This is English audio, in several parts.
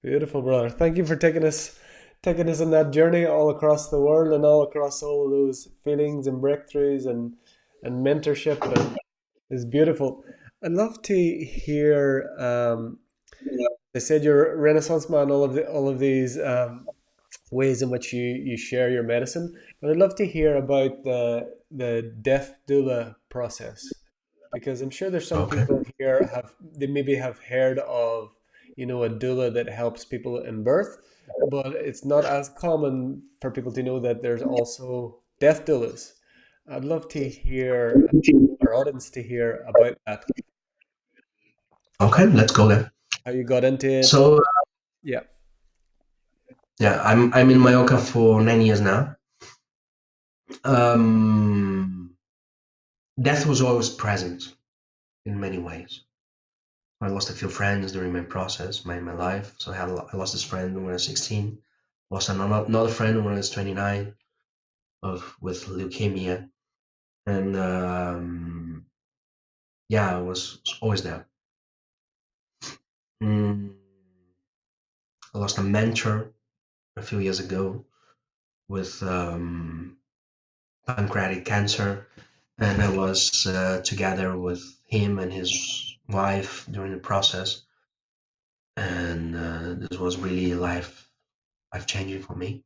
Beautiful, brother. Thank you for taking us on that journey all across the world and all across all of those feelings and breakthroughs and mentorship, and it's beautiful. I'd love to hear. They said you're a Renaissance man. All of these ways in which you share your medicine, but I'd love to hear about the death doula process, because I'm sure there's some Okay. people here they maybe have heard of, a doula that helps people in birth, but it's not as common for people to know that there's also death doulas. I'd love to hear our audience to hear about that, Okay, how let's go there. how you got into it. So Yeah. yeah, I'm in Mallorca for 9 years now. Um, Death was always present in many ways. I lost a few friends during my process, my life. So I lost this friend when I was 16. Lost another friend when I was 29 with leukemia, and yeah, I was always there. Mm, I lost a mentor a few years ago with pancreatic cancer, and I was together with him and his wife during the process, and this was really life changing for me.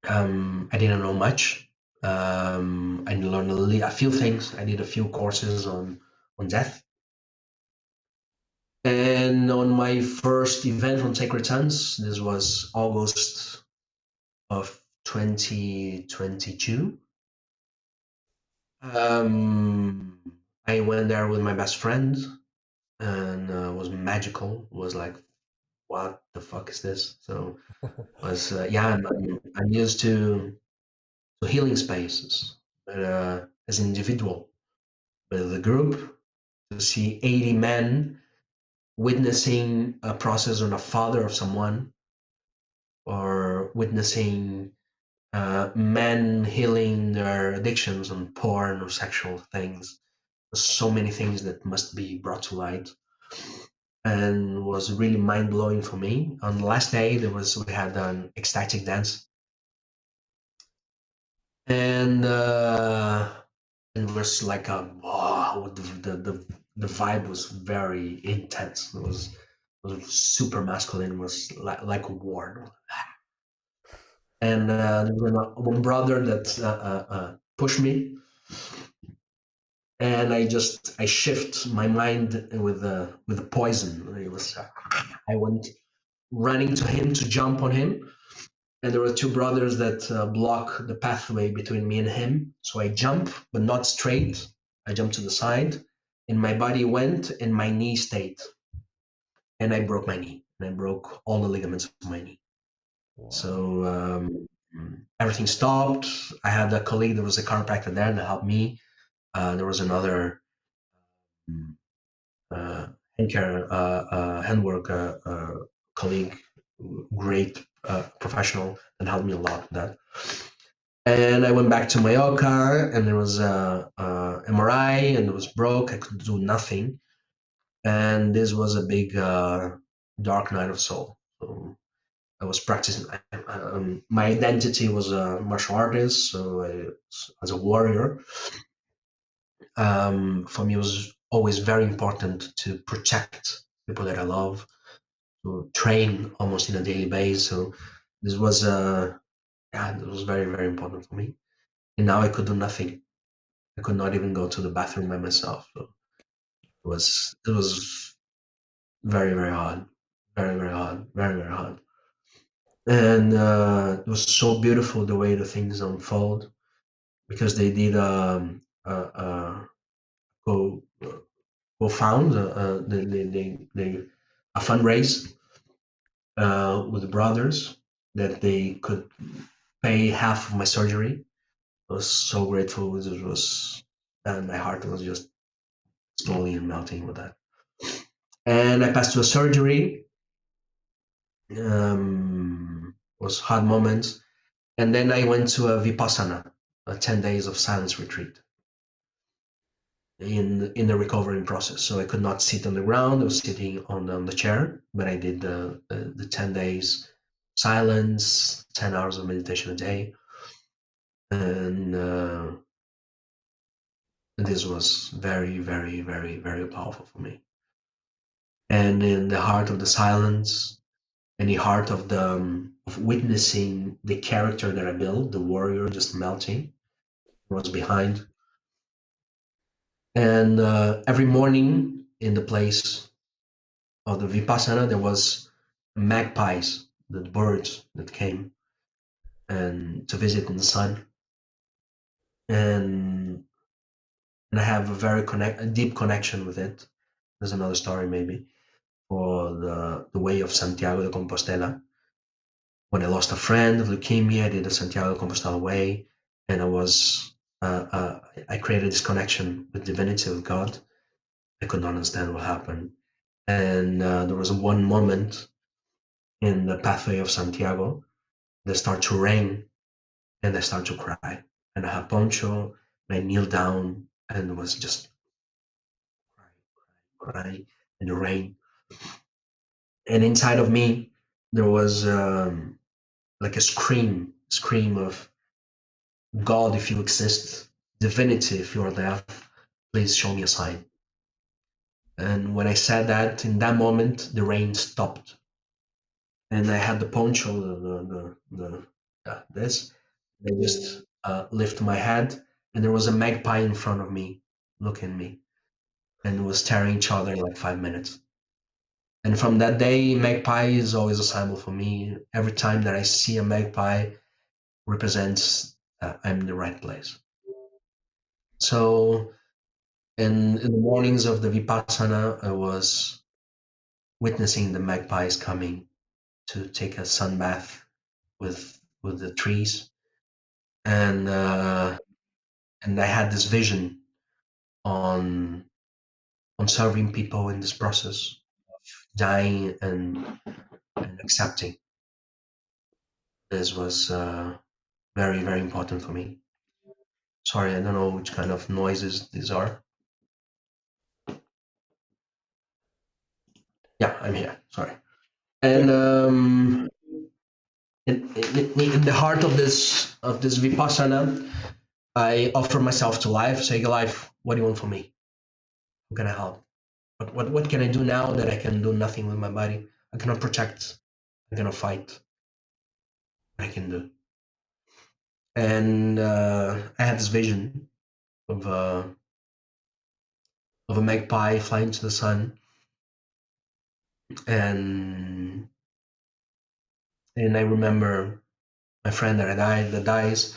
I didn't know much. I learned a few things. I did a few courses on death, and on my first event on Sacred Sons, this was August of 2022. Um, I went there with my best friend, and it was magical. It was like, what the fuck is this? So it was yeah, I'm used to healing spaces, but as an individual, but as a group, to see 80 men witnessing a process on a father of someone, or witnessing men healing their addictions on porn or sexual things. There's so many things that must be brought to light, and was really mind blowing for me. On the last day, we had an ecstatic dance, and it was like a wow. The vibe was very intense. It was super masculine. It was like a war. And there was one brother that pushed me, and I shift my mind with the poison. It was I went running to him to jump on him, and there were two brothers that block the pathway between me and him. So I jump, but not straight. I jump to the side, and my body went, and my knee stayed, and I broke my knee, and I broke all the ligaments of my knee. Wow. So everything stopped. I had a colleague that was a chiropractor there that helped me. There was another um, uh, handwork colleague, great professional, that helped me a lot with that. And I went back to Mallorca, and there was a MRI, and it was broke. I could do nothing, and this was a big dark night of soul. So I was practicing. My identity was a martial artist, so as a warrior, for me, it was always very important to protect people that I love, to train almost on a daily basis. So this was yeah, it was very very important for me. And now I could do nothing. I could not even go to the bathroom by myself. So it was very very hard, very very hard, very very hard. And it was so beautiful the way the things unfold, because they did go go found they a fundraise with the brothers that they could pay half of my surgery. I was so grateful. It was, and my heart was just slowly melting with that. And I passed through a surgery. Was hard moments, and then I went to a vipassana, a 10 days of silence retreat. in the recovering process. So I could not sit on the ground. I was sitting on the chair, but I did the 10 days silence, 10 hours of meditation a day, and this was very, very, very, very powerful for me. And in the heart of the silence, and the heart of witnessing the character that I built, the warrior just melting, was behind. And every morning in the place of the Vipassana, there was magpies, the birds that came and to visit in the sun. And I have a deep connection with it. There's another story maybe for the way of Santiago de Compostela. When I lost a friend of leukemia, I did the Santiago de Compostela way, and I created this connection with divinity, with God. I could not understand what happened, and there was one moment in the pathway of Santiago that started to rain, and I started to cry. And I have poncho, and I kneel down, and was just crying in the rain. And inside of me, there was like a scream of God, if you exist, divinity, if you are there, please show me a sign. And when I said that, in that moment, the rain stopped, and I had the poncho, this. I just lift my head, and there was a magpie in front of me, looking at me, and was staring each other like 5 minutes. And from that day, magpie is always a symbol for me. Every time that I see a magpie, represents I'm in the right place. So, in the mornings of the Vipassana, I was witnessing the magpies coming to take a sun bath with the trees, and I had this vision on serving people in this process, dying and accepting. This was very, very important for me. Sorry, I don't know which kind of noises these are. Yeah, I'm here. Sorry. And Good. in the heart of this vipassana, I offer myself to life. Say, life, what do you want from me? How can I help? What can I do now that I can do nothing with my body? I cannot protect. I cannot fight. I can do. And I had this vision of a magpie flying to the sun, and I remember my friend that dies,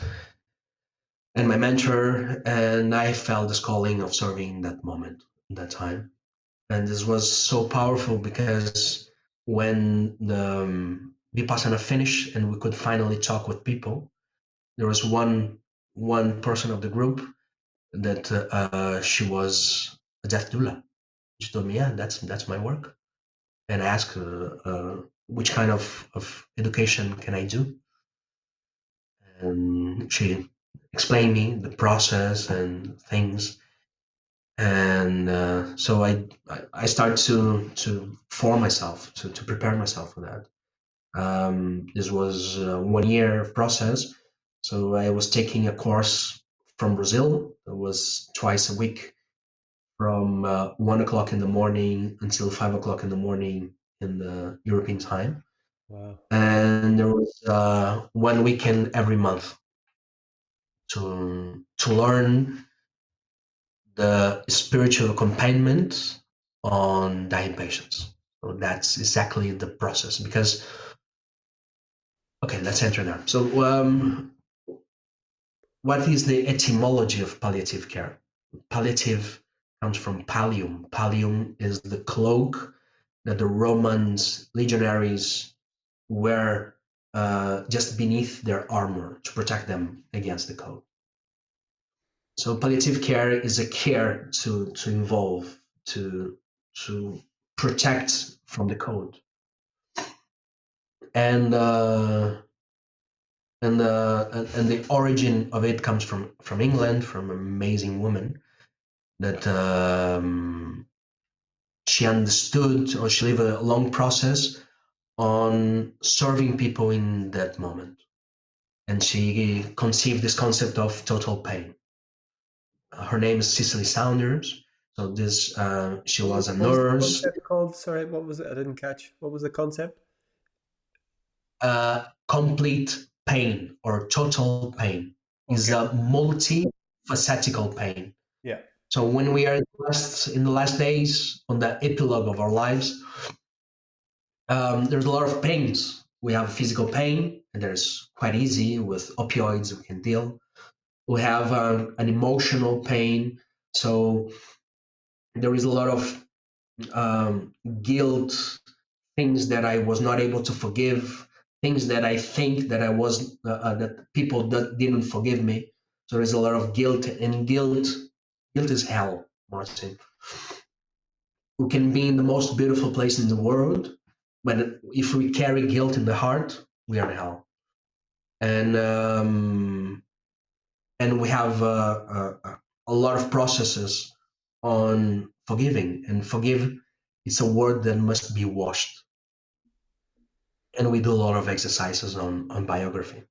and my mentor, and I felt this calling of serving that moment, that time. And this was so powerful because when the Vipassana finished and we could finally talk with people, there was one person of the group that she was a death doula. She told me, yeah, that's my work. And I asked which kind of education can I do? And she explained me the process and things. And so I started to form myself, to prepare myself for that. This was a 1 year process. So I was taking a course from Brazil. It was twice a week from 1 o'clock in the morning until 5 o'clock in the morning in the European time. Wow. And there was one weekend every month to learn the spiritual accompaniment on dying patients. So that's exactly the process. Because okay, let's enter there. So what is the etymology of palliative care? Palliative comes from pallium. Pallium is the cloak that the Romans legionaries wear just beneath their armor to protect them against the cold. So palliative care is a care to involve, to protect from the cold. And and the origin of it comes from England, from an amazing woman that she understood, or she lived a long process on serving people in that moment. And she conceived this concept of total pain. Her name is Cicely Saunders. So this, she was a What was the nurse. concept called? Sorry, what was it? I didn't catch. What was the concept? Complete pain or total pain is Okay. a multifacetical pain. Yeah. So when we are in the last days on the epilogue of our lives, there's a lot of pains. We have physical pain, and there's quite easy with opioids we can deal. We have an emotional pain, so there is a lot of guilt, things that I was not able to forgive, things that I think that I was that people that didn't forgive me. So there's a lot of guilt, and guilt is hell, Martin. We can be in the most beautiful place in the world, but if we carry guilt in the heart, we are in hell. And and we have a lot of processes on forgiving, and forgive. It's a word that must be washed, and we do a lot of exercises on biography.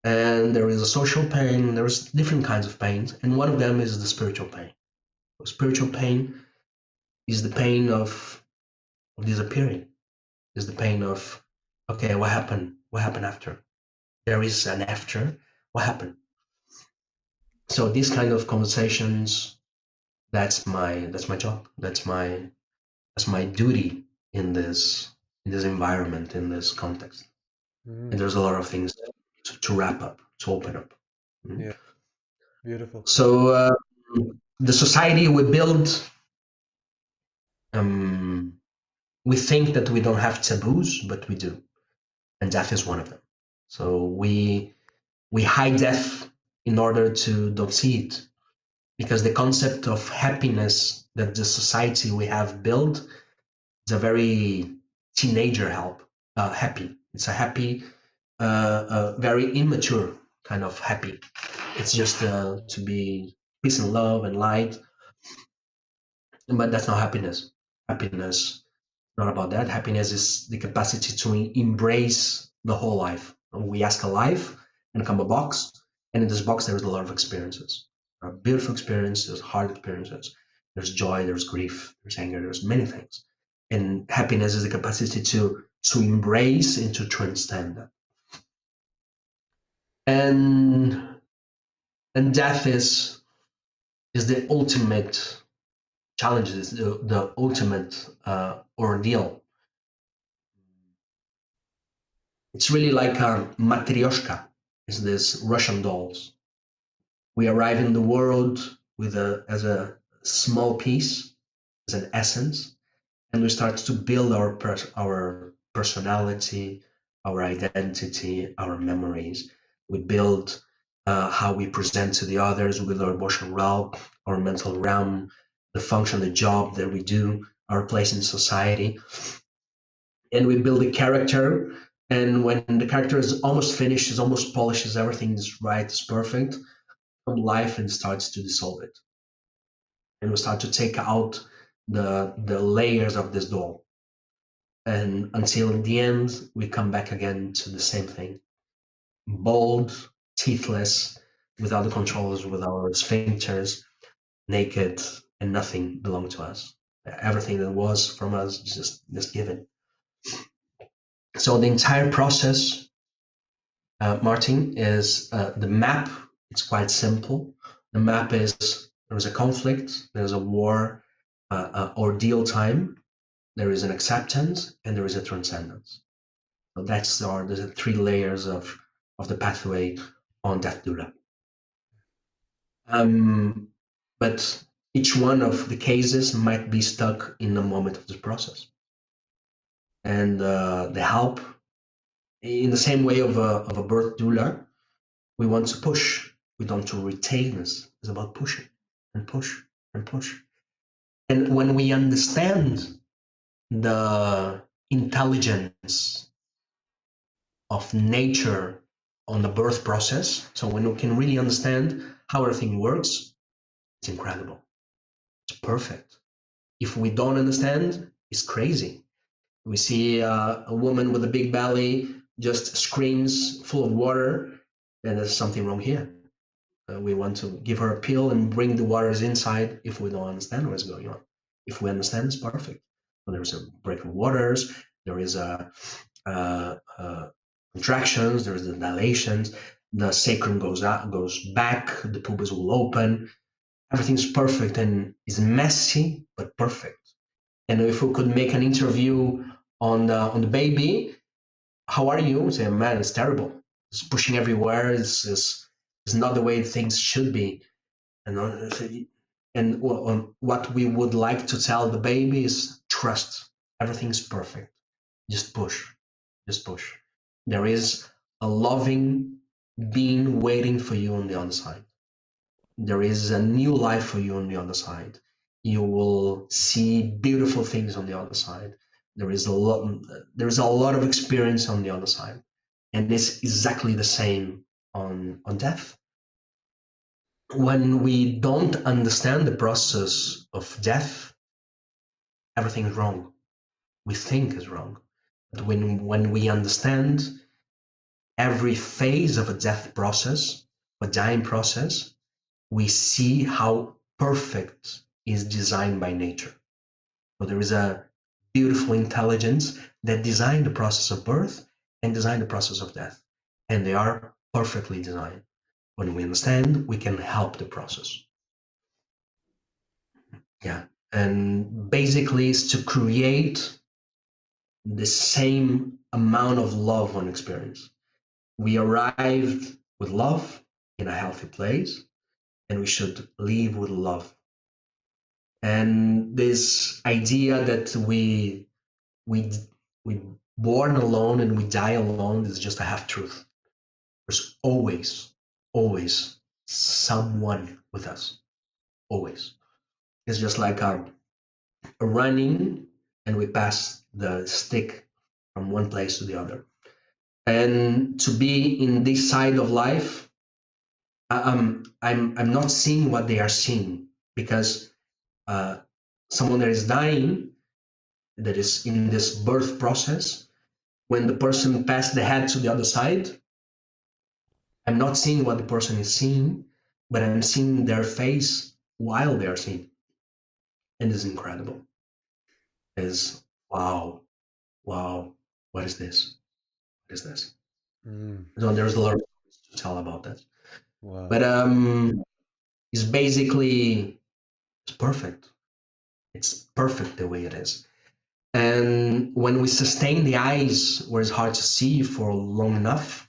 And there is a social pain. There's different kinds of pains, and one of them is the spiritual pain. Spiritual pain is the pain of disappearing. Is the pain of, okay, what happened? What happened after? There is an after. What happened? So these kind of conversations, that's my job. That's my duty in this environment, in this context. And Mm, there's a lot of things to wrap up, to open up. Mm. yeah. Beautiful. So the society we build, um, we think that we don't have taboos, but we do, and death is one of them. So we hide death in order to don't see it, because the concept of happiness that the society we have built is a very teenager happy. It's a happy, very immature kind of happy. It's just to be peace and love and light, but that's not happiness. Happiness not about that. Happiness is the capacity to embrace the whole life. We ask a life and come a box, and in this box there is a lot of experiences. There are beautiful experiences, hard experiences. There's joy, there's grief, there's anger, there's many things. And happiness is the capacity to embrace and to transcend that. And and death is the ultimate challenge, is the ultimate ordeal. It's really like Matryoshka, is this Russian dolls. We arrive in the world with as a small piece, as an essence, and we start to build our personality, our identity, our memories. We build how we present to the others with our emotional realm, our mental realm, the function, the job that we do, our place in society, and we build a character. And when the character is almost finished, is almost polished, is everything is right, is perfect, come life and starts to dissolve it, and we start to take out the layers of this doll, and until in the end we come back again to the same thing: bald, teethless, without the controls, with our sphincters, naked, and nothing belonged to us. Everything that was from us is just given. So the entire process, Martin, is the map. It's quite simple. The map is, there is a conflict, there's a war, ordeal time, there is an acceptance, and there is a transcendence. So that's the three layers of the pathway on Death Doula. Um, but each one of the cases might be stuck in the moment of the process, and the help, in the same way of a birth doula, we want to push. We don't want to retain this. It's about pushing and push and push. And when we understand the intelligence of nature on the birth process, so when we can really understand how everything works, it's incredible. it's perfect. If we don't understand, it's crazy. We see a woman with a big belly just screams full of water, then there's something wrong here. We want to give her a pill and bring the waters inside if we don't understand what's going on. If we understand, it's perfect. So there's a break of waters, there is a contractions, there's the dilations, the sacrum goes out, goes back, the pubis will open. Everything's perfect and is messy but perfect. And if we could make an interview on the baby, how are you? Say, man, it's terrible. It's pushing everywhere. It's not the way things should be. And what we would like to tell the baby is trust. Everything's perfect. Just push. Just push. There is a loving being waiting for you on the other side. There is a new life for you on the other side. You will see beautiful things on the other side. There is a lot of experience on the other side. And it's exactly the same on death. When we don't understand the process of death, everything is wrong. We think is wrong. But when we understand every phase of a death process, a dying process, we see how perfect is designed by nature. So there is a beautiful intelligence that designed the process of birth and designed the process of death. And they are perfectly designed. When we understand, we can help the process. Yeah. And basically is to create the same amount of love on experience. We arrived with love in a healthy place, and we should leave with love. And this idea that we we born alone and we die alone is just a half truth. There's always someone with us. Always. It's just like running and we pass the stick from one place to the other. And to be in this side of life, I'm not seeing what they are seeing because uh, someone that is dying, that is in this birth process, when the person passed the head to the other side, I'm not seeing what the person is seeing, but I'm seeing their face while they are seeing, and it's incredible. It's wow, wow, what is this? What is this? Mm. So there's a lot of to tell about that, Wow. but it's basically it's perfect. It's perfect the way it is. And when we sustain the eyes where it's hard to see for long enough,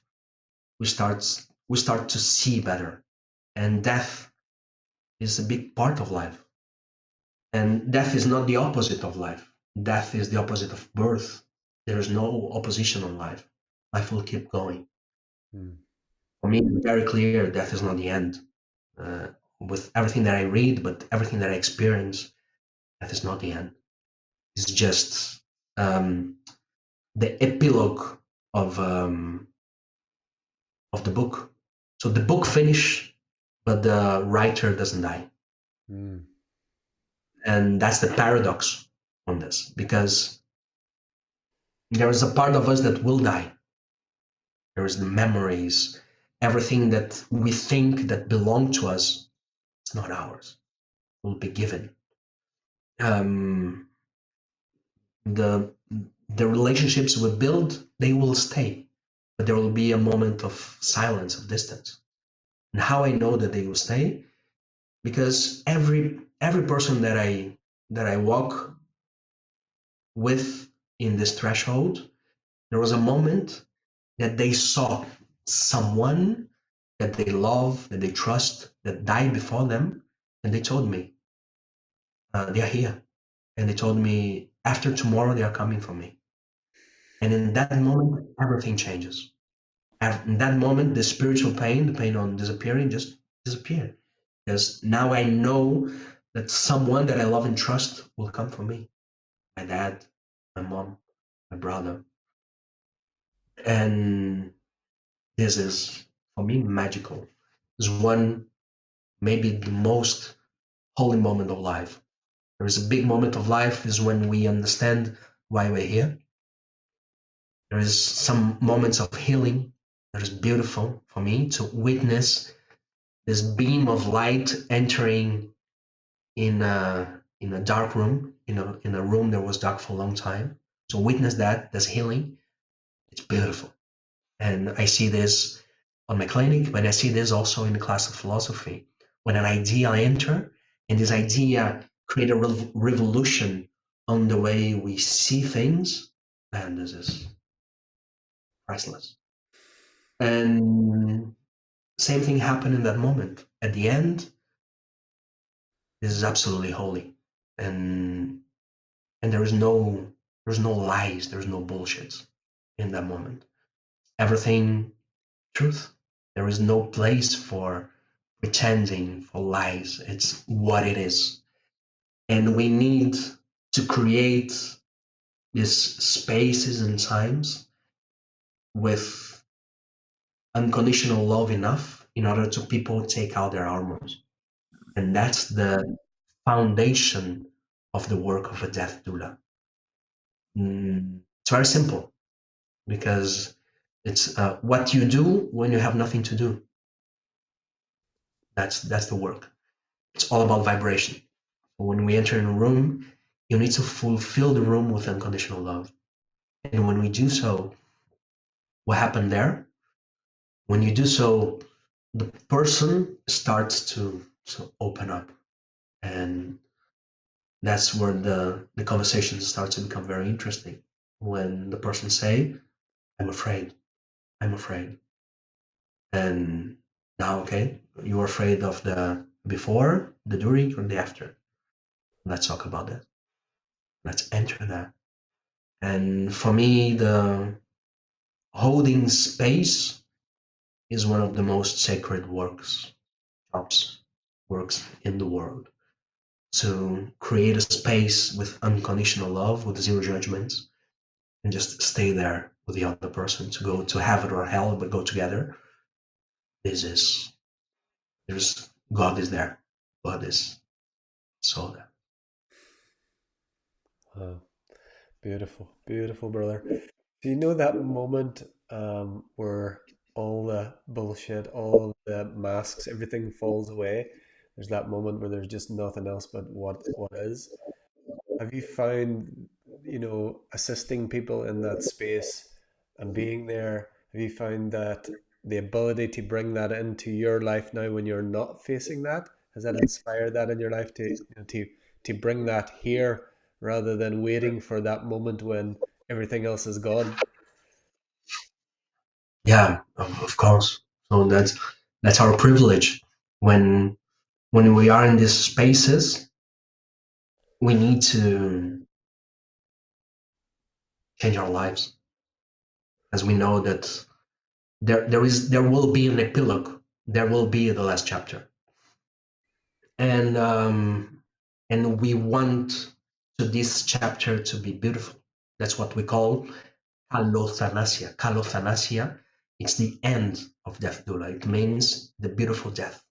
we start to see better. And death is a big part of life. And death is not the opposite of life. Death is the opposite of birth. There is no opposition on life. Life will keep going. Mm. For me, it's very clear death is not the end. Uh, with everything that I read, but everything that I experience, death is not the end. It's just the epilogue of um, of the book. So the book finished, but the writer doesn't die, Mm. and that's the paradox on this because there is a part of us that will die. There is the memories, everything that we think that belong to us. It's not ours. It will be given. Um, the the relationships we build, they will stay, but there will be a moment of silence, of distance. And how I know that they will stay? Because every person that I walk with in this threshold, there was a moment that they saw someone that they love, that they trust, that died before them, and they told me they are here, and they told me after tomorrow they are coming for me. And in that moment, everything changes. In that moment, the spiritual pain, the pain on disappearing, just disappeared. Because now I know that someone that I love and trust will come for me. My dad, my mom, my brother. And this is, for me, magical. It's one, maybe the most holy moment of life. There is a big moment of life is when we understand why we're here. There is some moments of healing that is beautiful for me to witness this beam of light entering in a dark room, in a room that was dark for a long time. To witness that, this healing, it's beautiful. And I see this on my clinic, but I see this also in the class of philosophy. When an idea enter, and this idea create a revolution on the way we see things, and this is priceless. And same thing happened in that moment. At the end, this is absolutely holy, and and there's no lies, there's no bullshit in that moment. Everything truth. There is no place for pretending, for lies. It's what it is. And we need to create these spaces and times with unconditional love enough in order to people take out their armors. And that's the foundation of the work of a death doula. It's very simple because it's what you do when you have nothing to do. That's the work. It's all about vibration. When we enter in a room, you need to fulfill the room with unconditional love. And when we do so, what happened there? When you do so, the person starts to open up. And that's where the conversation starts to become very interesting. When the person say, I'm afraid, I'm afraid. And now, okay, you're afraid of the before, the during, or the after. Let's talk about that. Let's enter that. And for me, the holding space is one of the most sacred jobs, works in the world. To create a space with unconditional love, with zero judgments, and just stay there with the other person to go to heaven or hell, but go together. This is there's God is there. God is so there. Wow. Beautiful, beautiful, brother. Do you know that moment where all the bullshit, all the masks, everything falls away? There's that moment where there's just nothing else but what is. Have you found, assisting people in that space and being there, have you found that the ability to bring that into your life now when you're not facing that, has that inspired that in your life to bring that here rather than waiting for that moment when everything else is gone? Yeah, of course. So that's our privilege. When when we are in these spaces, we need to change our lives, as we know that there will be an epilogue. There will be the last chapter, and we want to this chapter to be beautiful. That's what we call kalothanasia. Kalothanasia. It's the end of Death Doula. It means the beautiful death.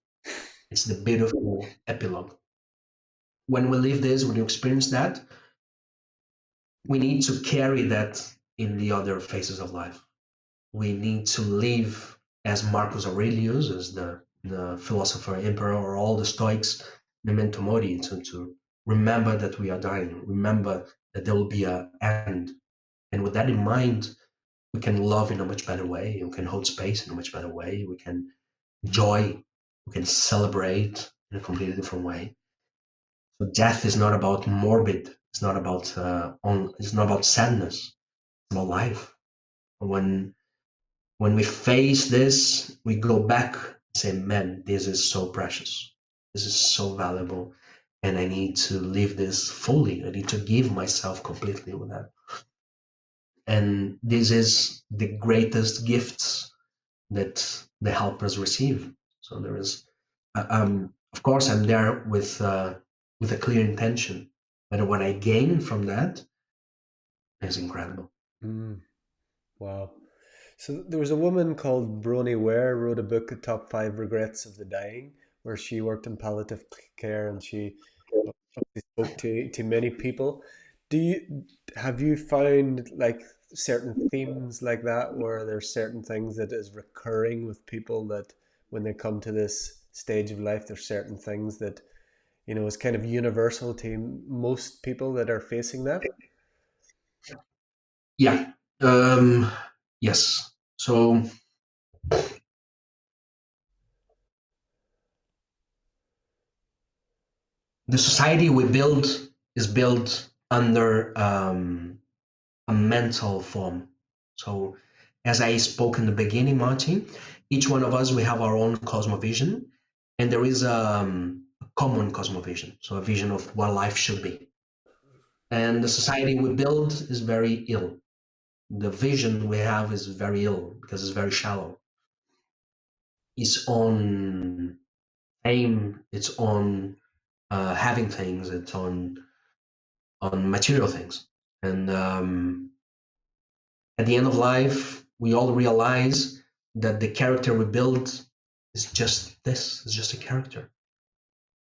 It's the beautiful epilogue. When we live this, when you experience that, we need to carry that in the other phases of life. We need to live as Marcus Aurelius, as the philosopher emperor, or all the Stoics, memento mori, to remember that we are dying, remember that there will be an end. And with that in mind, we can love in a much better way, we can hold space in a much better way, we can enjoy, we can celebrate in a completely different way. So death is not about morbid, it's not about sadness, it's about life. When when we face this, we go back and say, man, this is so precious. This is so valuable. And I need to live this fully. I need to give myself completely with that. And this is the greatest gifts that the helpers receive. So there is, of course, I'm there with a clear intention. But what I gain from that is incredible. Mm, wow. So there was a woman called Bronnie Ware wrote a book, The Top Five Regrets of the Dying, where she worked in palliative care and she obviously spoke to many people. Do you have you found like certain themes like that where there's certain things that is recurring with people that when they come to this stage of life, there's certain things that is kind of universal to most people that are facing that? Yeah. Um, yes. So the society we build is built under a mental form. So, as I spoke in the beginning, Martin, each one of us we have our own cosmovision, and there is a common cosmovision, so a vision of what life should be. And the society we build is very ill. The vision we have is very ill because it's very shallow. It's on aim. It's on having things. It's on material things. And at the end of life, we all realize that the character we build is just this, it's just a character.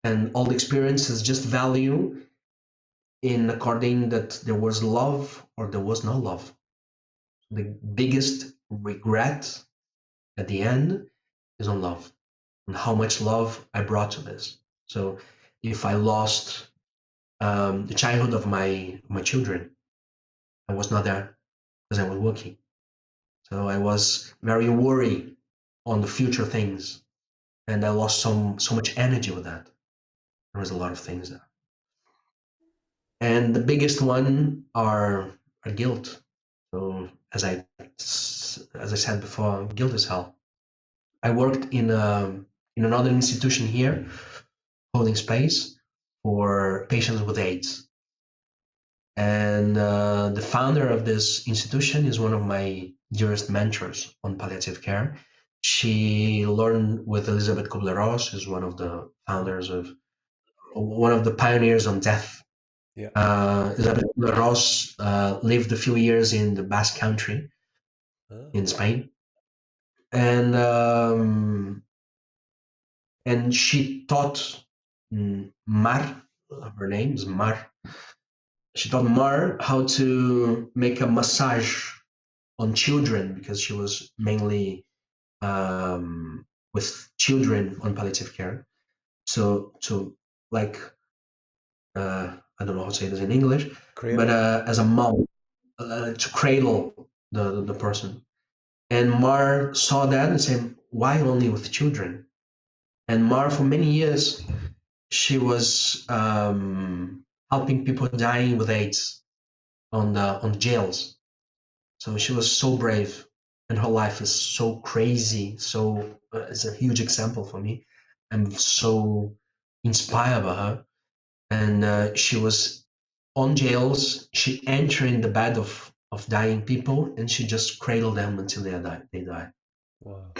And all the experience is just value in according that there was love or there was no love. The biggest regret at the end is on love and how much love I brought to this. So if I lost the childhood of my children, I was not there because I was working. So I was very worried on the future things, and I lost so much energy with that. There was a lot of things there, and the biggest one are guilt. So as I said before, guilt is hell. I worked in another institution here, holding space for patients with AIDS, and the founder of this institution is one of my dearest mentors on palliative care. She learned with Elizabeth Kubler-Ross, who's one of the Oh, founders of one of the pioneers on death. yeah. Elizabeth Kubler-Ross lived a few years in the Basque Country Oh, in Spain, and she taught Mar, her name is Mar. She taught Mar how to make a massage on children because she was mainly with children on palliative care. So to like I don't know how to say this in English, but cradle. as a mom to cradle the person. And Mar saw that and said, "Why only with children?" And Mar, for many years, she was helping people dying with AIDS on the jails. So she was so brave, and her life is so crazy. So it's a huge example for me. I'm so inspired by her. And she was on jails. She entered in the bed of dying people, and she just cradled them until they died. They died. Wow.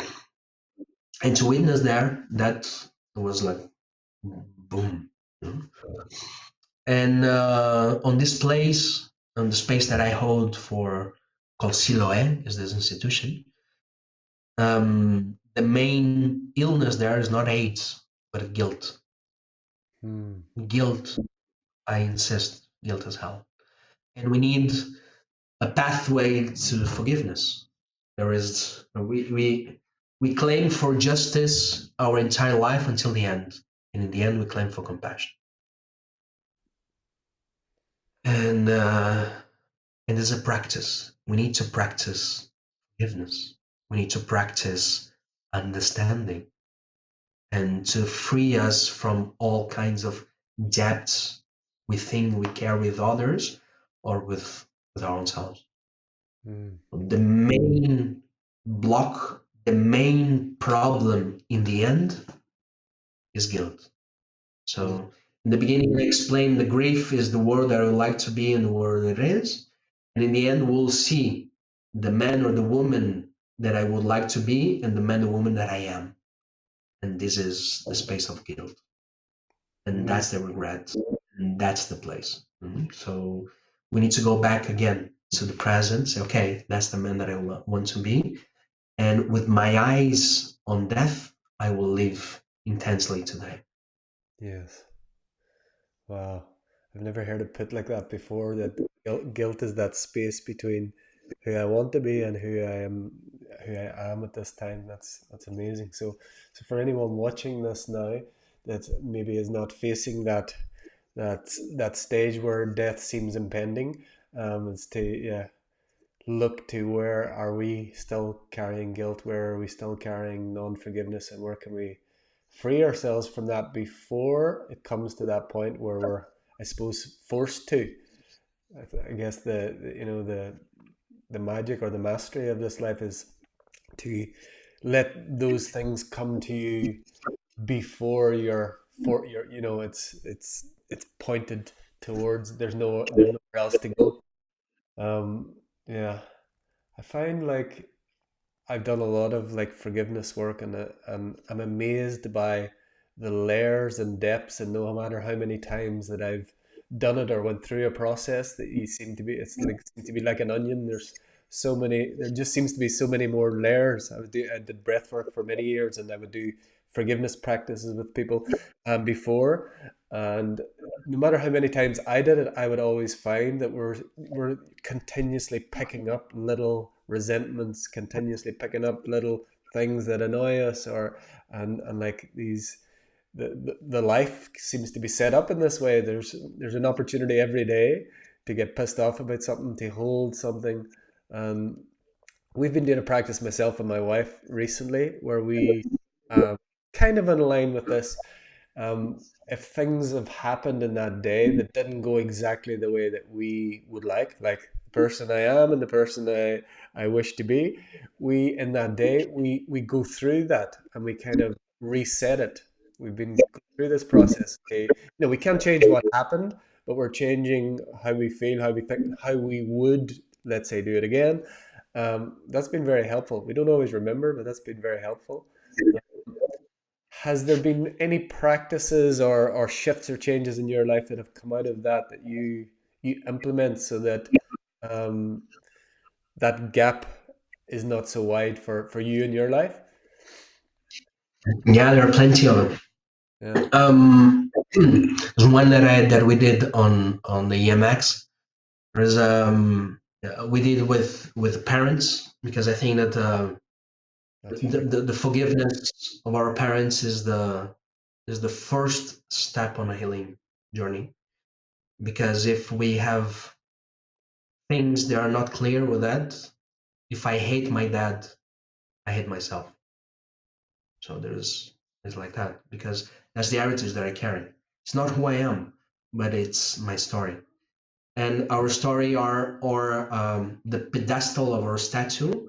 And to witness there, that was like boom. You know? And on this place, on the space that I hold for called Siloé, is this institution. The main illness there is not AIDS, but guilt. Hmm. Guilt, I insist, guilt as hell. And we need a pathway to forgiveness. There is we claim for justice our entire life until the end, and in the end we claim for compassion. And it's a practice. We need to practice forgiveness. We need to practice understanding and to free us from all kinds of debts we think we carry with others or with our own selves. Hmm. The main block, the main problem in the end is guilt. Hmm. So in the beginning, I explained the grief is the world that I would like to be and the world it is. And in the end, we'll see the man or the woman that I would like to be and the man or woman that I am. And this is the space of guilt. And Hmm. that's the regret. And that's the place. So we need to go back again to the present. Say, okay, that's the man that I want to be. And with my eyes on death, I will live intensely today. Yes. Wow. I've never heard it put like that before. That guilt is that space between who I want to be and who I am at this time. That's amazing. So for anyone watching this now that maybe is not facing that stage where death seems impending, is to, yeah, look to where are we still carrying guilt, where are we still carrying non-forgiveness, and where can we free ourselves from that before it comes to that point where we're, I suppose, forced to. I guess the magic or the mastery of this life is to let those things come to you before you're, it's pointed towards, there's nowhere else to go. Yeah, I find like I've done a lot of like forgiveness work, and I'm amazed by the layers and depths, and no matter how many times that I've done it or went through a process, that you seem to be, it's like seem to be like an onion. There's so many, there just seems to be so many more layers. I did breath work for many years, and I would do forgiveness practices with people before, and no matter how many times I did it, I would always find that we're continuously picking up little resentments, continuously picking up little things that annoy us, or and like these, the life seems to be set up in this way. There's an opportunity every day to get pissed off about something, to hold something. And we've been doing a practice, myself and my wife, recently, where we, um, kind of in line with this, if things have happened in that day that didn't go exactly the way that we would like the person I am and the person I wish to be, we, in that day, we go through that and we kind of reset it. We've been going through this process. Okay, we can't change what happened, but we're changing how we feel, how we think, how we would, let's say, do it again. That's been very helpful. We don't always remember, but that's been very helpful. Has there been any practices or shifts or changes in your life that have come out of that that you implement so that, um, that gap is not so wide for you in your life? Yeah, there are plenty of them. Yeah. There's one that we did on the EMX. There's we did with parents, because I think that That's huge. the forgiveness of our parents is the first step on a healing journey. Because if we have things that are not clear with that, if I hate my dad, I hate myself. So there's like that, because that's the heritage that I carry. It's not who I am, but it's my story. And our story are or the pedestal of our statue,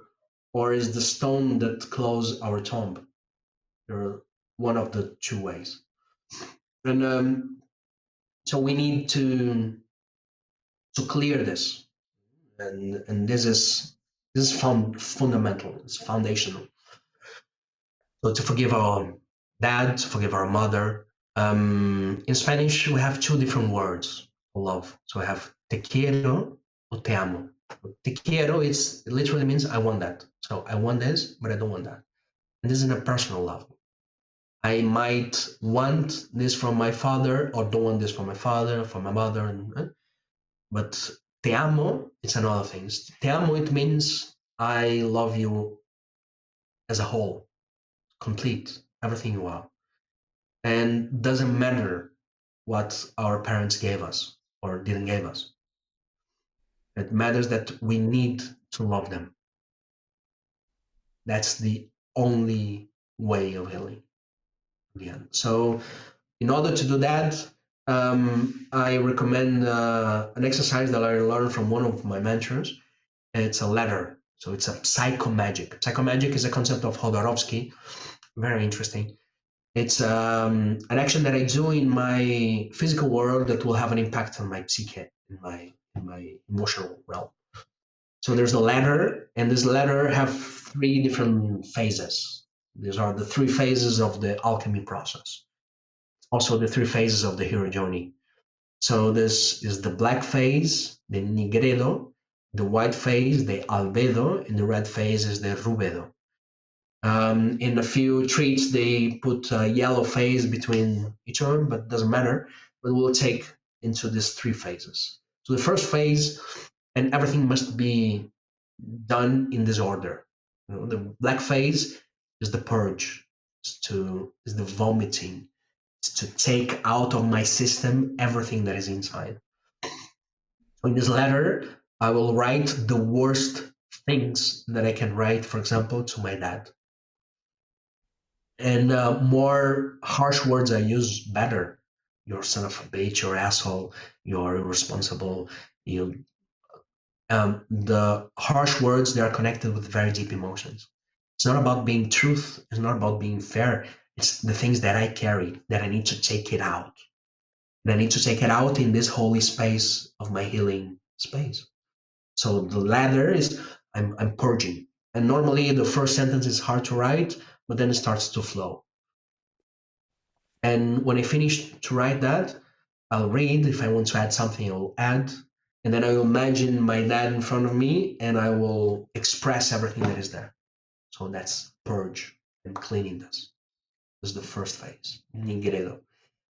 or is the stone that close our tomb. They're one of the two ways. And so we need to clear this, and this is fundamental. It's foundational. So to forgive our dad, to forgive our mother. In Spanish, we have two different words for love. So we have te quiero or te amo. Te quiero, it literally means I want that. So I want this, but I don't want that. And this is in a personal level. I might want this from my father, or don't want this from my father, from my mother, but te amo, it's another thing. Te amo, it means I love you as a whole, complete, everything you are. And doesn't matter what our parents gave us or didn't give us. It matters that we need to love them. That's the only way of healing. Yeah. So in order to do that, I recommend an exercise that I learned from one of my mentors. It's a letter. So it's a psychomagic. Psychomagic is a concept of Hodorowski. Very interesting. It's an action that I do in my physical world that will have an impact on my psyche, in my emotional realm. So there's a ladder, and this ladder have three different phases. These are the three phases of the alchemy process. Also, the three phases of the hero journey. So this is the black phase, the nigredo, the white phase, the albedo, and the red phase is the rubedo. In a few treats, they put a yellow phase between each one, but it doesn't matter. But we'll take into these three phases. So the first phase, and everything must be done in this order. You know, the black phase is the purge, is the vomiting, is to take out of my system everything that is inside. So in this letter, I will write the worst things that I can write, for example, to my dad. And more harsh words I use better. You're a son of a bitch, you're asshole, you're irresponsible. You, the harsh words, they are connected with very deep emotions. It's not about being truth. It's not about being fair. It's the things that I carry that I need to take it out. And I need to take it out in this holy space of my healing space. So the ladder is I'm purging. And normally the first sentence is hard to write, but then it starts to flow. And when I finish to write that, I'll read. If I want to add something, I'll add. And then I will imagine my dad in front of me and I will express everything that is there. So that's purge and cleaning this. This is the first phase. Nigredo.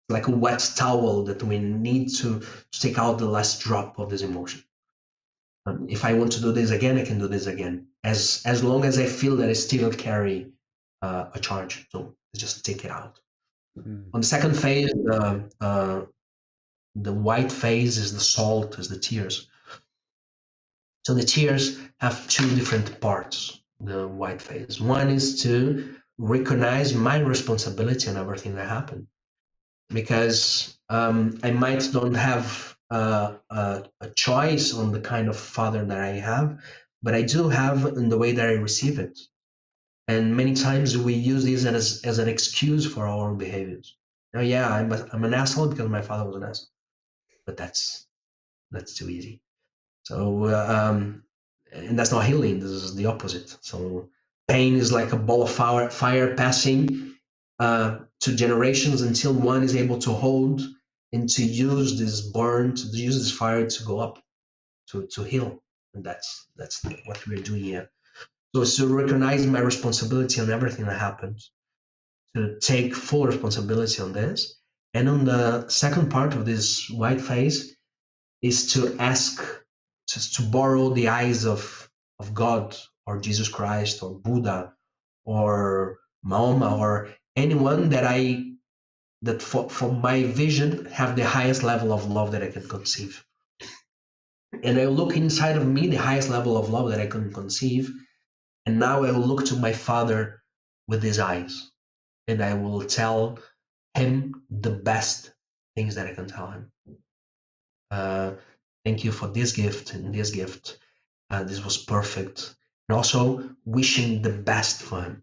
Like a wet towel that we need to take out the last drop of this emotion. If I want to do this again, I can do this again. As long as I feel that I still carry a charge. So just take it out. Mm. On the second phase, the white phase is the salt, is the tears. So the tears have two different parts, the white phase. One is to recognize my responsibility on everything that happened. Because I might don't have a choice on the kind of father that I have, but I do have in the way that I receive it. And many times we use this as an excuse for our own behaviors. Now, yeah, I'm an asshole because my father was an asshole, but that's too easy. So, and that's not healing. This is the opposite. So, pain is like a ball of fire passing to generations until one is able to hold and to use this burn, to use this fire to go up, to heal. And that's what we're doing here. So it's to recognize my responsibility on everything that happens, to take full responsibility on this. And on the second part of this white phase is to ask, to borrow the eyes of God or Jesus Christ or Buddha or Mahoma or anyone that for my vision have the highest level of love that I can conceive. And I look inside of me, the highest level of love that I can conceive. And now I will look to my father with his eyes and I will tell him the best things that I can tell him. Uh, Thank you for this gift and this gift. This was perfect. And also wishing the best for him.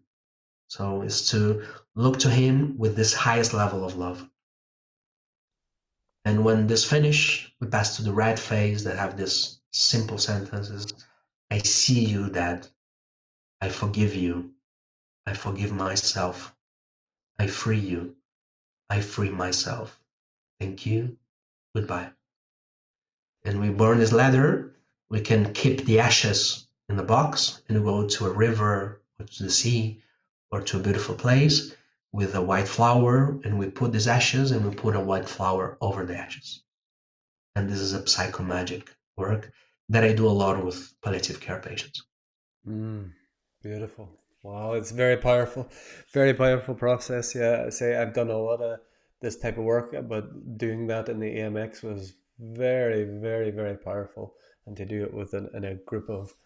So it's to look to him with this highest level of love. And when this finish, we pass to the red phase that have this simple sentences. I see you, Dad. I forgive you. I forgive myself. I free you. I free myself. Thank you. Goodbye. And we burn this leather. We can keep the ashes in the box and go to a river or to the sea or to a beautiful place with a white flower. And we put these ashes and we put a white flower over the ashes. And this is a psychomagic work that I do a lot with palliative care patients. Mm. Beautiful. Wow, it's very powerful process. Yeah, I say I've done a lot of this type of work, but doing that in the AMX was very, very, very powerful. And to do it with in a group of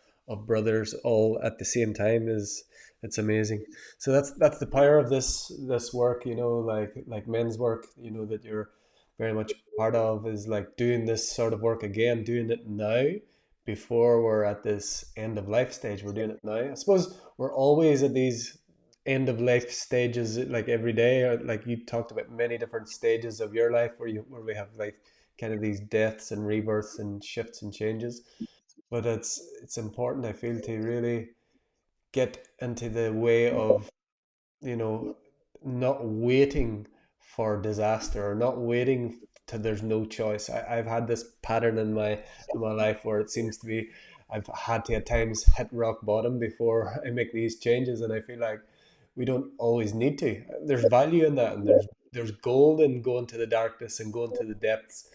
brothers all at the same time is it's amazing. So that's the power of this work, like men's work, that you're very much part of is like doing this sort of work again, doing it now before we're at this end of life stage. We're doing it now. I suppose we're always at these end of life stages, like every day, or like you talked about many different stages of your life where we have like kind of these deaths and rebirths and shifts and changes. But it's important, I feel, to really get into the way of you know, not waiting for disaster or not waiting till there's no choice. I've had this pattern in my life where it seems to be I've had to at times hit rock bottom before I make these changes, and I feel like we don't always need to. There's value in that, and there's gold in going to the darkness and going to the depths.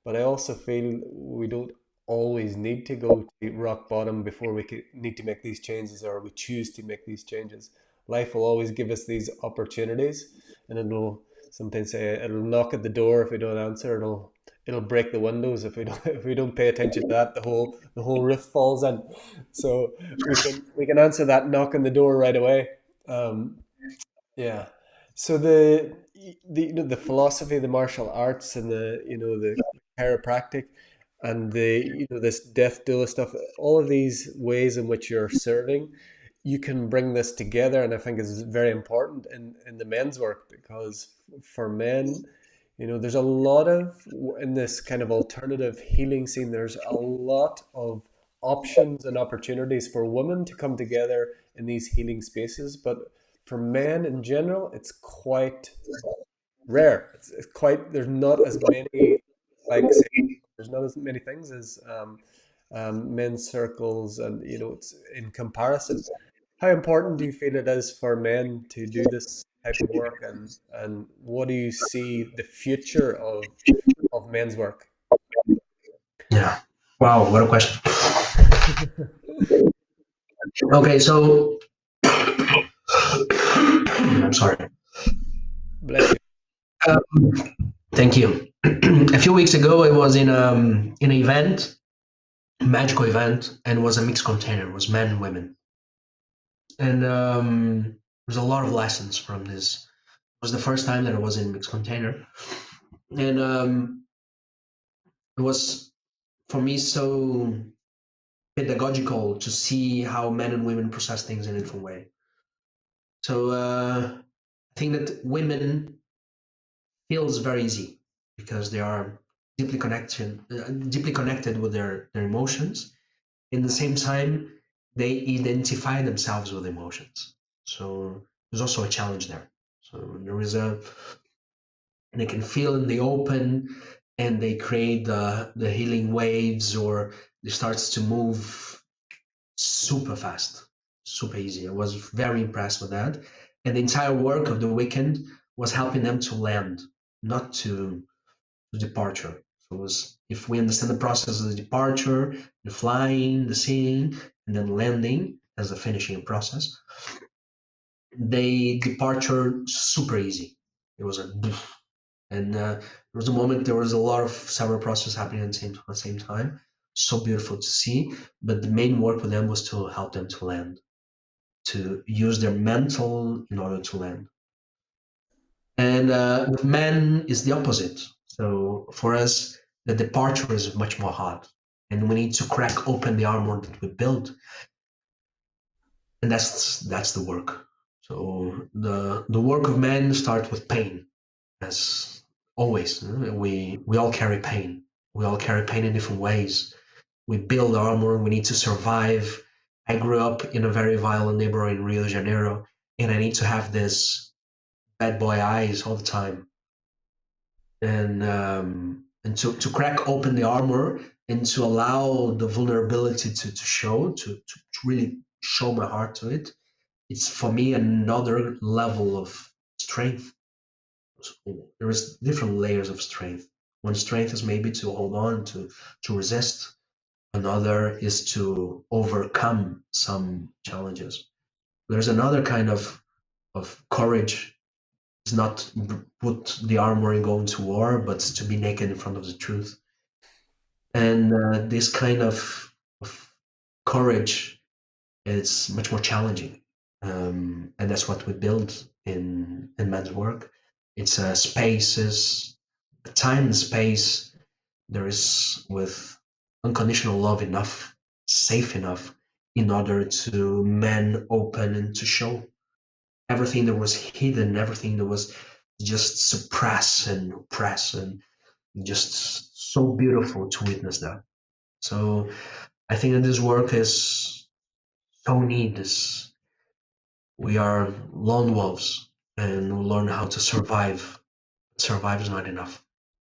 but I also feel we don't always need to go to rock bottom before need to make these changes, or we choose to make these changes. Life will always give us these opportunities, and it'll sometimes say it'll knock at the door if we don't answer. It'll break the windows if we don't if we don't pay attention to that. The whole roof falls in. So we can answer that knock on the door right away. Um, yeah. So the philosophy, the martial arts, and the chiropractic, and this death doula stuff, all of these ways in which you're serving, you can bring this together, and I think is very important in the men's work, because for men, there's a lot of in this kind of alternative healing scene. There's a lot of options and opportunities for women to come together in these healing spaces, but for men in general, it's quite rare. It's quite there's not as many, like say, there's not as many things as men's circles, and it's in comparison. How important do you feel it is for men to do this type of work, and what do you see the future of men's work? Yeah. Wow, what a question. Okay, so I'm sorry. Bless you. Thank you. A few weeks ago, I was in an event, a magical event, and it was a mixed container. It was men and women, and there's a lot of lessons from this. It was the first time that I was in mixed container, and it was for me so pedagogical to see how men and women process things in a different way. So I think that women feels very easy because they are deeply connected with their emotions. In the same time, they identify themselves with emotions. So there's also a challenge there. So there is a they can feel in the open, and they create the healing waves, or it starts to move super fast, super easy. I was very impressed with that. And the entire work of the weekend was helping them to land, not to departure. So it was, if we understand the process of the departure, the flying, the seeing, and then landing as the finishing process, they departure super easy. It was a and there was a moment, there was a lot of several processes happening at the same time. So beautiful to see. But the main work with them was to help them to land, to use their mental in order to land. And with men is the opposite. So for us, the departure is much more hard, and we need to crack open the armor that we built, and that's the work. So the work of men starts with pain, as always. We all carry pain. We all carry pain in different ways. We build armor. We need to survive. I grew up in a very violent neighborhood in Rio de Janeiro, and I need to have this bad boy eyes all the time, and to crack open the armor and to allow the vulnerability to show, to really show my heart to it. It's for me another level of strength. So there is different layers of strength. One strength is maybe to hold on, to resist. Another is to overcome some challenges. There's another kind of courage. It's not put the armor and go into war, but to be naked in front of the truth. And this kind of courage is much more challenging. And that's what we build in men's work. It's spaces, time and space. There is with unconditional love enough, safe enough, in order to men open and to show everything that was hidden, everything that was just suppressed and oppressed, and just so beautiful to witness that. So I think that this work is so neat. We are lone wolves, and we learn how to survive. Survive is not enough.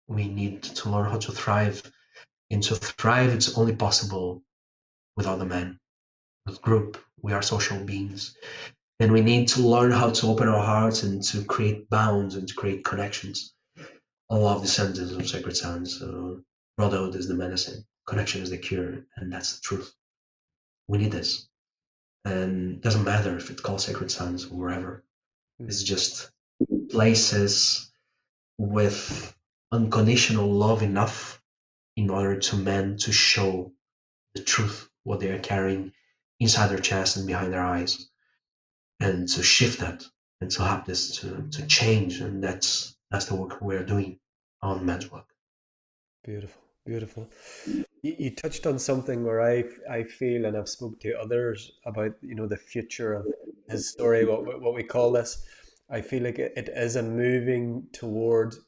We need to learn how to thrive. And to thrive, it's only possible with other men, with group. We are social beings. And we need to learn how to open our hearts and to create bounds and to create connections. I love the sentence of Sacred Sound. So brotherhood is the medicine, connection is the cure, and that's the truth. We need this. And it doesn't matter if it's called Sacred Sons or wherever. Mm. It's just places with unconditional love enough in order to men to show the truth, what they are carrying inside their chest and behind their eyes, and to shift that and to have this to change. And that's the work we're doing on Menswork. Beautiful, beautiful. You touched on something where I feel, and I've spoke to others about, the future of his story, what we call this. I feel like it is a moving towards,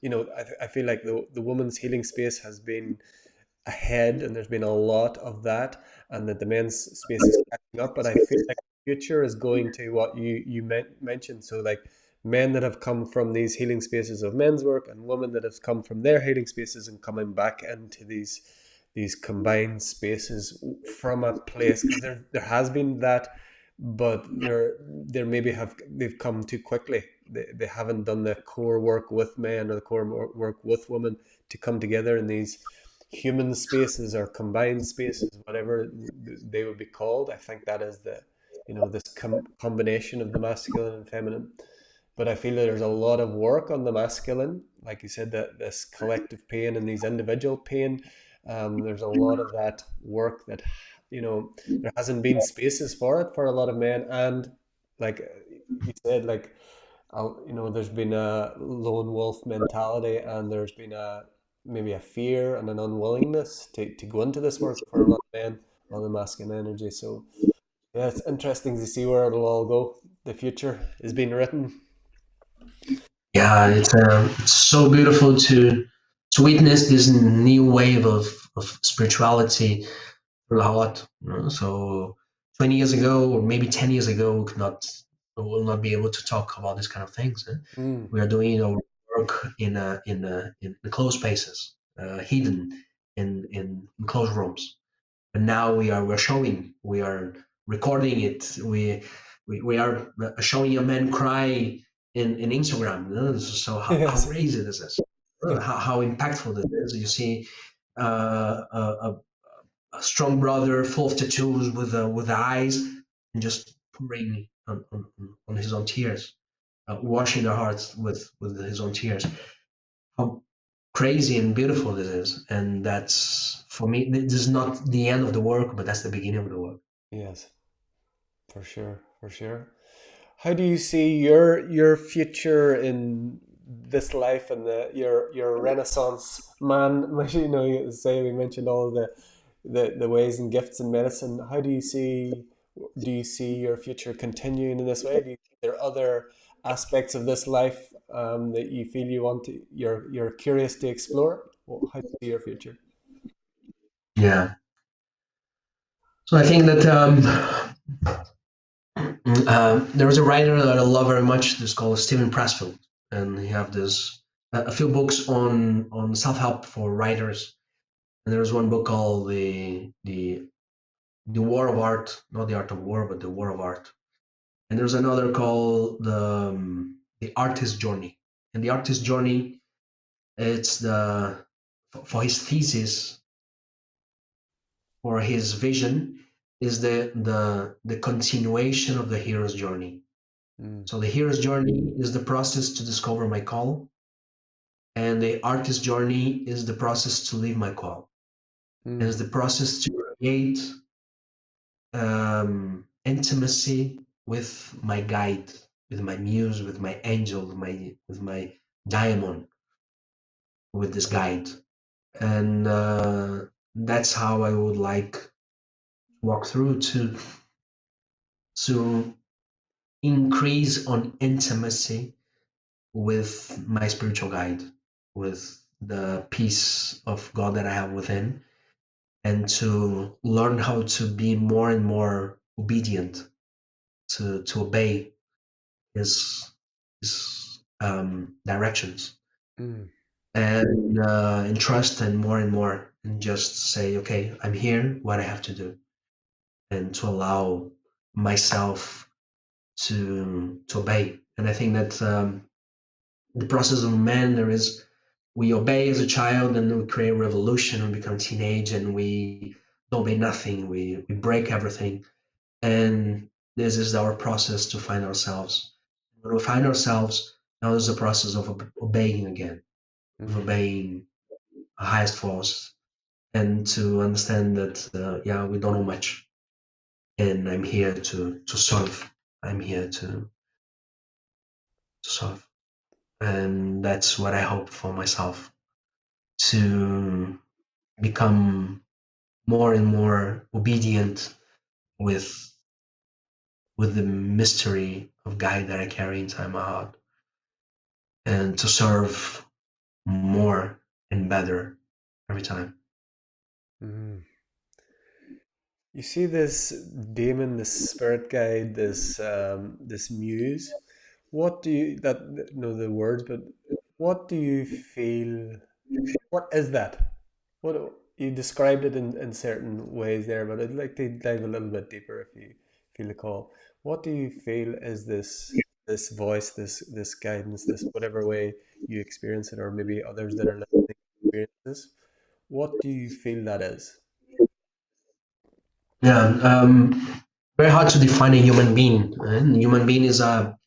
I feel like the woman's healing space has been ahead, and there's been a lot of that, and that the men's space is catching up. But I feel like the future is going to what you mentioned. So like men that have come from these healing spaces of men's work, and women that have come from their healing spaces and coming back into these combined spaces from a place, because there has been that, but there maybe they've come too quickly. They haven't done the core work with men or the core work with women to come together in these human spaces or combined spaces, whatever they would be called. I think that is this combination of the masculine and feminine. But I feel that there's a lot of work on the masculine, like you said, that this collective pain and these individual pain. There's a lot of that work that there hasn't been spaces for it for a lot of men, and like you said, like there's been a lone wolf mentality, and there's been maybe a fear and an unwillingness to go into this work for a lot of men on the masculine energy. So yeah, it's interesting to see where it'll all go. The future is being written. Yeah, it's so beautiful to witness this new wave of spirituality through the heart. So 20 years ago, or maybe 10 years ago, we will not be able to talk about these kind of things. Mm. We are doing our work in the closed spaces, hidden in closed rooms. And now we're showing, we are recording it. We are showing a man cry in Instagram. So how Yes. crazy this is, how impactful this is. You see a strong brother full of tattoos with eyes, and just pouring on his own tears, washing their hearts with his own tears. How crazy and beautiful this is, and that's, for me, this is not the end of the work, but that's the beginning of the work. Yes, for sure, for sure. How do you see your future in this life, and your Renaissance man? You say we mentioned all the ways and gifts in medicine. How do you see your future continuing in this way? There other aspects of this life that you feel you're curious to explore? Well, how do you see your future? Yeah. So I think that there was a writer that I love very much. This called Stephen Pressfield, and he have this a few books on self help for writers. And there was one book called the War of Art, not the Art of War, but the War of Art. And there's another called the Artist's Journey. And the Artist's Journey, it's the for his thesis, or his vision, is the continuation of the hero's journey. Mm, So the hero's journey is the process to discover my call, and the artist's journey is the process to live my call, and it's mm, the process to create intimacy with my guide, with my muse, with my angel, with my diamond, with this guide. And that's how I would like to walk through to increase on intimacy with my spiritual guide, with the peace of God that I have within, and to learn how to be more and more obedient, to obey his directions, mm, and trust, and more, and just say, okay, I'm here, what I have to do, and to allow myself to obey. And I think that the process of man, there is we obey as a child, and we create revolution, we become teenage, and we obey nothing. We break everything, and this is our process to find ourselves. When we find ourselves, now there's a process of obeying again, of Mm, obeying a highest force, and to understand that yeah, we don't know much, and I'm here to serve. I'm here to serve, and that's what I hope for myself, to become more and more obedient with with the mystery of God that I carry inside my heart, and to serve more and better every time. mm. You see this demon, this spirit guide, this muse. What do you that know the words, but what do you feel? What is that? What you described it in certain ways there, but I'd like to dive a little bit deeper if you feel the call. What do you feel is this voice, this guidance, this whatever way you experience it, or maybe others that are listening experience this? What do you feel that is? Yeah, very hard to define a human being. And human being is a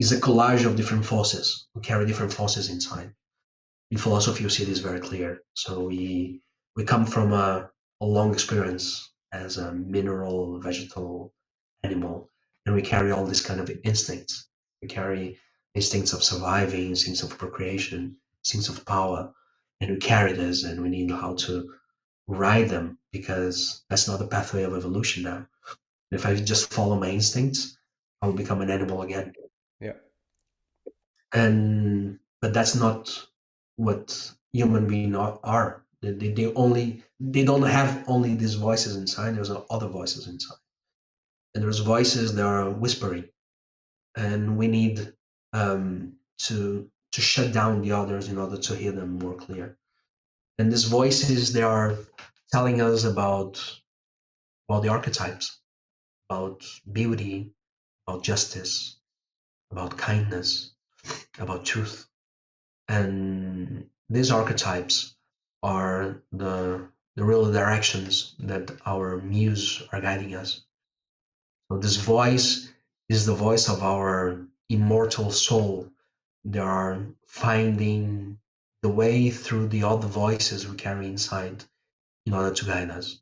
collage of different forces. We carry different forces inside. In philosophy, you see this very clear. So we come from a long experience as a mineral, vegetal, animal, and we carry all these kind of instincts. We carry instincts of surviving, instincts of procreation, instincts of power, and we carry this, and we need how to ride them, because that's not the pathway of evolution now. If I just follow my instincts, I will become an animal again. Yeah. And but that's not what human beings are. They don't have only these voices inside. There's other voices inside, and there's voices that are whispering, and we need to shut down the others in order to hear them more clear. And these voices, they are telling us about the archetypes, about beauty, about justice, about kindness, about truth. And these archetypes are the real directions that our muse are guiding us. So this voice is the voice of our immortal soul. They are finding the way through the other voices we carry inside in order to guide us.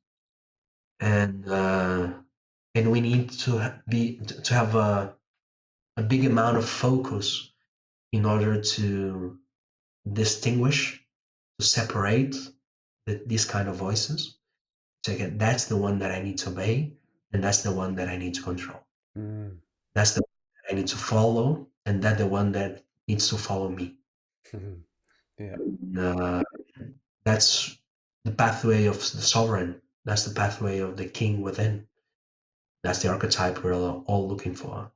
And we need to have a big amount of focus in order to distinguish, to separate these kind of voices. So again, that's the one that I need to obey, and that's the one that I need to control. Mm. That's the one that I need to follow, and that's the one that needs to follow me. Yeah. Uh, that's the pathway of the sovereign. That's the pathway of the king within. That's the archetype we're all looking for.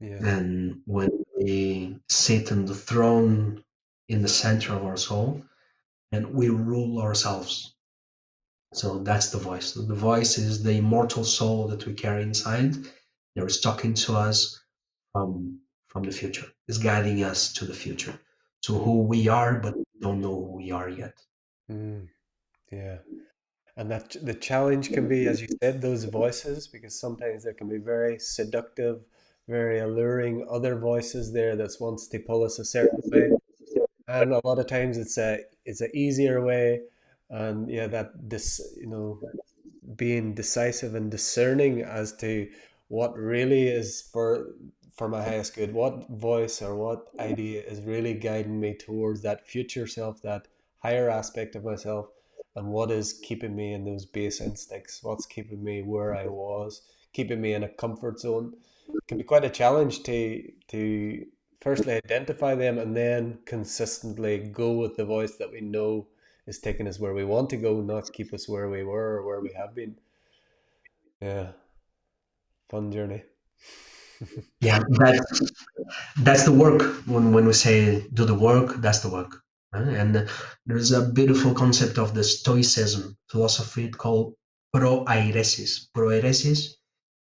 Yeah. And when we sit on the throne in the center of our soul, and we rule ourselves. So that's the voice. The voice is the immortal soul that we carry inside. That is talking to us from the future. Is guiding us to the future, to who we are, but we don't know who we are yet. Mm. Yeah. And that the challenge can be, as you said, those voices, because sometimes there can be very seductive, very alluring other voices there that wants to pull us a certain way. And a lot of times it's a easier way. And yeah, that this, being decisive and discerning as to what really is for my highest good, what voice or what idea is really guiding me towards that future self, that higher aspect of myself, and what is keeping me in those base instincts, what's keeping me where I was, keeping me in a comfort zone. It can be quite a challenge to firstly identify them and then consistently go with the voice that we know is taking us where we want to go, not keep us where we were or where we have been. Yeah, fun journey. Yeah, that's the work. When we say do the work, that's the work. And there's a beautiful concept of the Stoicism philosophy called proairesis. Proairesis,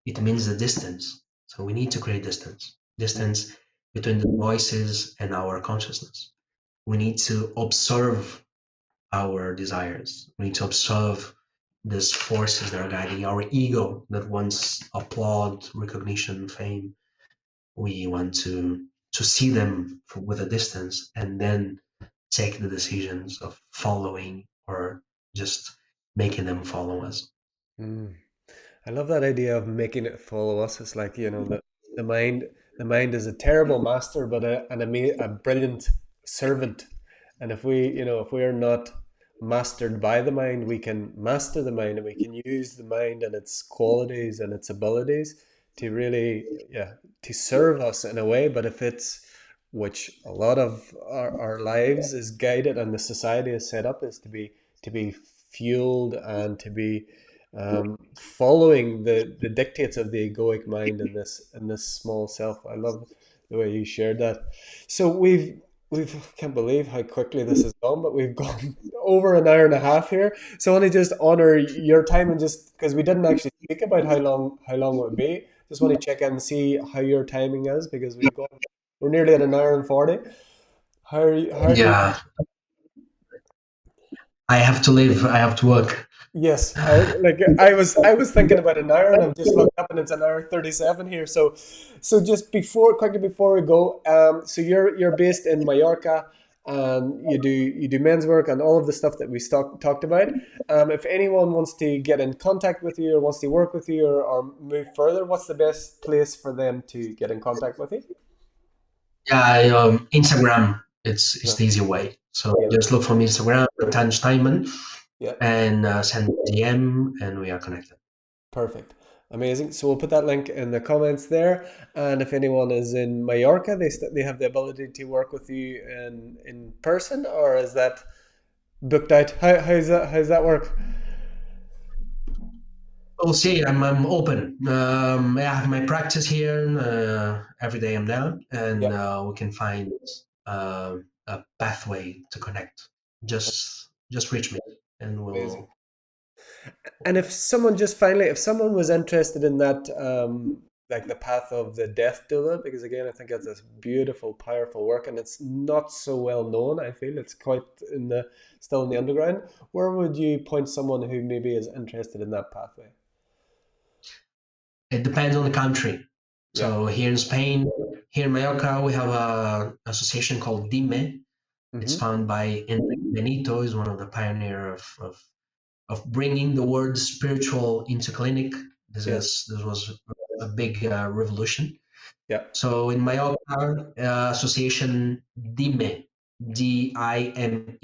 it means the distance. So we need to create distance, Mm, distance between the voices and our consciousness. We need to observe our desires. We need to observe these forces that are guiding our ego that wants applaud, recognition, fame. We want to see them with a distance and then take the decisions of following or just making them follow us. Mm. I love that idea of making it follow us. It's like, the mind, the mind is a terrible master, but a brilliant servant. And if we are not mastered by the mind, we can master the mind, and we can use the mind and its qualities and its abilities to really, yeah, to serve us in a way. But if it's, which a lot of our lives is guided and the society is set up, is to be fueled and to be following the dictates of the egoic mind in this small self. I love the way you shared that. So we've can't believe how quickly this has gone, but we've gone over an hour and a half here. So I want to just honor your time, and just because we didn't actually speak about how long it would be, just want to check in and see how your timing is, because we're nearly at an hour and 40. How are you? Yeah, I have to live. I have to work. Yes, I was thinking about an hour, and I've just looked up and it's an hour 37 here. So just quickly before we go, so you're based in Mallorca, and you do men's work and all of the stuff that we talked about. If anyone wants to get in contact with you or wants to work with you, or move further, what's the best place for them to get in contact with you? Yeah, Instagram. It's No. the easy way. So Yeah, just look for me Instagram, Matan Steiman, yeah. and send me a DM, and we are connected. Perfect. Amazing. So we'll put that link in the comments there. And if anyone is in Mallorca, they have the ability to work with you in person, or is that booked out? How's that work? We'll see. I'm open. Yeah, I have my practice here. Every day I'm down, Yeah, and we can find a pathway to connect. Just reach me, and amazing. we'll. And if someone was interested in that, like the path of the death doula, because again, I think it's this beautiful, powerful work, and it's not so well known. I feel it's quite still in the underground. Where would you point someone who maybe is interested in that pathway? It depends on the country. Yeah. So here in Spain, here in Mallorca, we have a association called Dime. It's Mm-hmm. founded by Enrique Benito, is one of the pioneer of bringing the word spiritual into clinic. Yes. This was a big revolution. Yeah. So in Mallorca, Association Dime, Dime,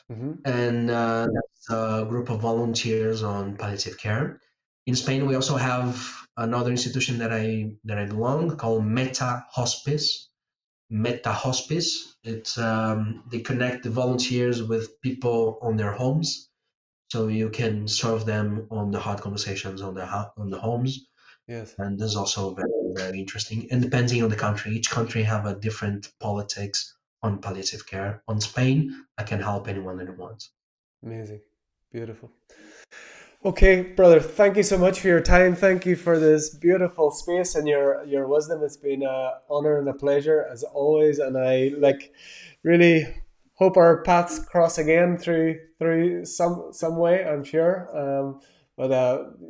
Mm-hmm. and that's a group of volunteers on palliative care. In Spain, we also have another institution that I belong called Meta Hospice. Meta Hospice. It's they connect the volunteers with people on their homes, so you can serve them on the hard conversations on the homes, Yes. and this is also very very interesting. And depending on the country, each country have a different politics on palliative care. On Spain, I can help anyone that wants. Amazing. Beautiful. Okay, brother, thank you so much for your time. Thank you for this beautiful space and your wisdom. It's been an honor and a pleasure as always, and I really hope our paths cross again through some way, I'm sure. But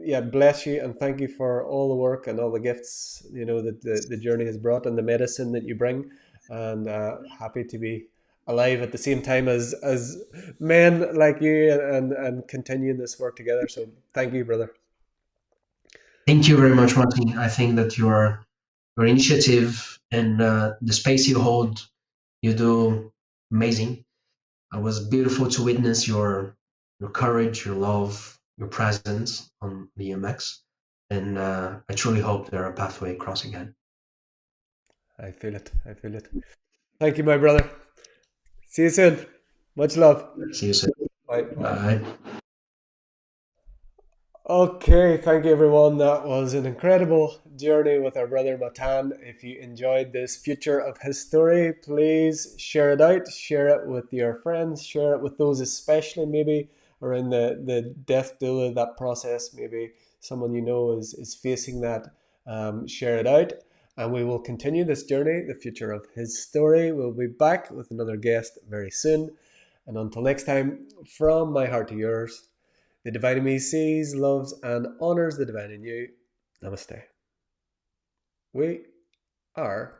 yeah, bless you and thank you for all the work and all the gifts that the journey has brought, and the medicine that you bring. And happy to be alive at the same time as men like you, and continuing this work together. So thank you, brother. Thank you very much, Martin. I think that your initiative and the space you hold, you do amazing. It was beautiful to witness your courage, your love, your presence on the MX, and I truly hope there are a pathway across again. I feel it. I feel it. Thank you, my brother. See you soon. Much love. See you soon. Bye. Bye. Bye. Okay, thank you everyone. That was an incredible journey with our brother Matan. If you enjoyed this future of his story, please share it out, share it with your friends, share it with those especially maybe around the death doula, that process. Maybe someone is facing that. Share it out. And we will continue this journey, the future of his story. We'll be back with another guest very soon. And until next time, from my heart to yours, the divine in me sees, loves, and honors the divine in you. Namaste. We are